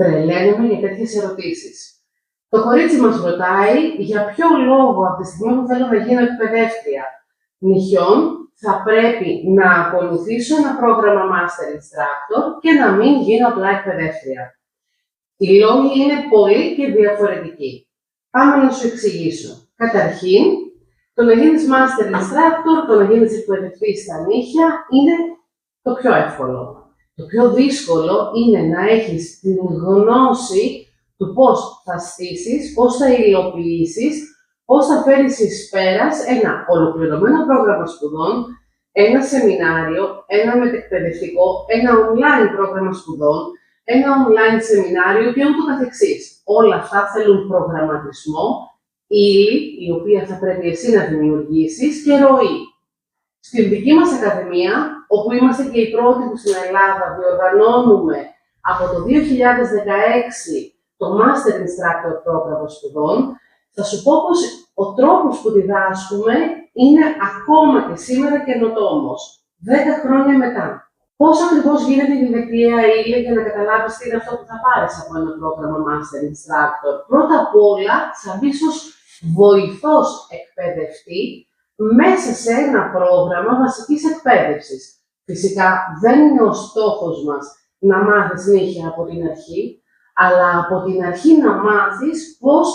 Τρελαίνομαι για τέτοιες ερωτήσεις. Το κορίτσι μας ρωτάει για ποιο λόγο από τη στιγμή που θέλω να γίνω εκπαιδεύτρια νυχιών θα πρέπει να ακολουθήσω ένα πρόγραμμα Master Instructor και να μην γίνω απλά εκπαιδεύτρια. Οι λόγοι είναι πολύ και διαφορετικοί. Πάμε να σου εξηγήσω. Καταρχήν, το να γίνεις Master Instructor, το να γίνεις εκπαιδευτής στα νύχια είναι το πιο εύκολο. Το πιο δύσκολο είναι να έχεις την γνώση του πώς θα στήσεις, πώς θα υλοποιήσεις, πώς θα φέρεις εις πέρας ένα ολοκληρωμένο πρόγραμμα σπουδών, ένα σεμινάριο, ένα μετεκπαιδευτικό, ένα online πρόγραμμα σπουδών, ένα online σεμινάριο και ούτω καθεξής. Όλα αυτά θέλουν προγραμματισμό, ύλη, η οποία θα πρέπει εσύ να δημιουργήσεις και ροή. Στην δική μας Ακαδημία, όπου είμαστε και οι πρώτοι που στην Ελλάδα διοργανώνουμε από το 2016 το Master Instructor πρόγραμμα σπουδών, θα σου πω πως ο τρόπος που διδάσκουμε είναι ακόμα και σήμερα καινοτόμος, 10 χρόνια μετά. Πώς ακριβώς γίνεται η διδακτική ύλη για να καταλάβεις τι είναι αυτό που θα πάρεις από ένα πρόγραμμα Master Instructor? Πρώτα απ' όλα θα μπεις ως βοηθός εκπαιδευτή μέσα σε ένα πρόγραμμα βασικής εκπαίδευσης. Φυσικά δεν είναι ο στόχος μας να μάθεις νύχια από την αρχή, αλλά από την αρχή να μάθεις πώς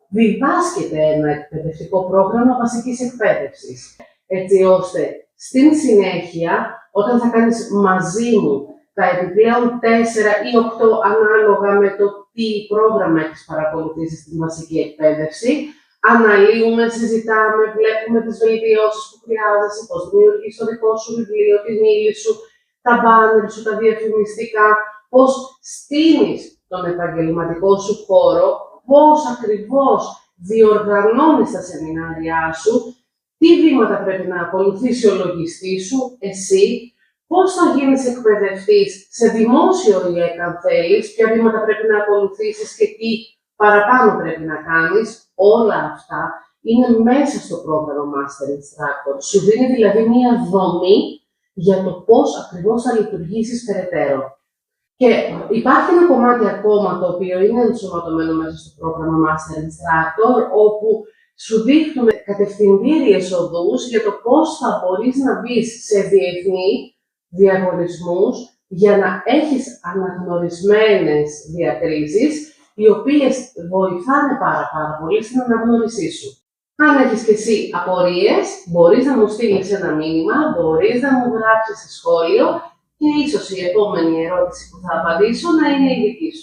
διδάσκεται ένα εκπαιδευτικό πρόγραμμα βασικής εκπαίδευσης. Έτσι ώστε στην συνέχεια, όταν θα κάνεις μαζί μου τα επιπλέον 4 ή 8 ανάλογα με το τι πρόγραμμα έχεις παρακολουθήσει στην βασική εκπαίδευση, αναλύουμε, συζητάμε, βλέπουμε τις βελτιώσεις που χρειάζεσαι, πώς δημιουργείς το δικό σου βιβλίο, την ύλη σου, τα μπάνερ σου, τα διαφημιστικά, πώς στείνεις τον επαγγελματικό σου χώρο, πώς ακριβώς διοργανώνεις τα σεμινάρια σου, τι βήματα πρέπει να ακολουθήσει ο λογιστής σου, εσύ, πώς θα γίνεις εκπαιδευτής σε δημόσιο ΙΕΚ αν θέλεις, ποια βήματα πρέπει να ακολουθήσεις και τι παραπάνω πρέπει να κάνεις. Όλα αυτά είναι μέσα στο πρόγραμμα Master Instructor. Σου δίνει δηλαδή μία δομή για το πώς ακριβώς θα λειτουργήσεις περαιτέρω. Και υπάρχει ένα κομμάτι ακόμα το οποίο είναι ενσωματωμένο μέσα στο πρόγραμμα Master Instructor, όπου σου δείχνουμε κατευθυντήριες οδούς για το πώς θα μπορείς να μπεις σε διεθνή διαγωνισμούς για να έχεις αναγνωρισμένες διακρίσεις, οι οποίες βοηθάνε πάρα πολύ στην αναγνώρισή σου. Αν έχεις και εσύ απορίες, μπορείς να μου στείλεις ένα μήνυμα, μπορείς να μου γράψεις σε σχόλιο και ίσως η επόμενη ερώτηση που θα απαντήσω να είναι η δική σου.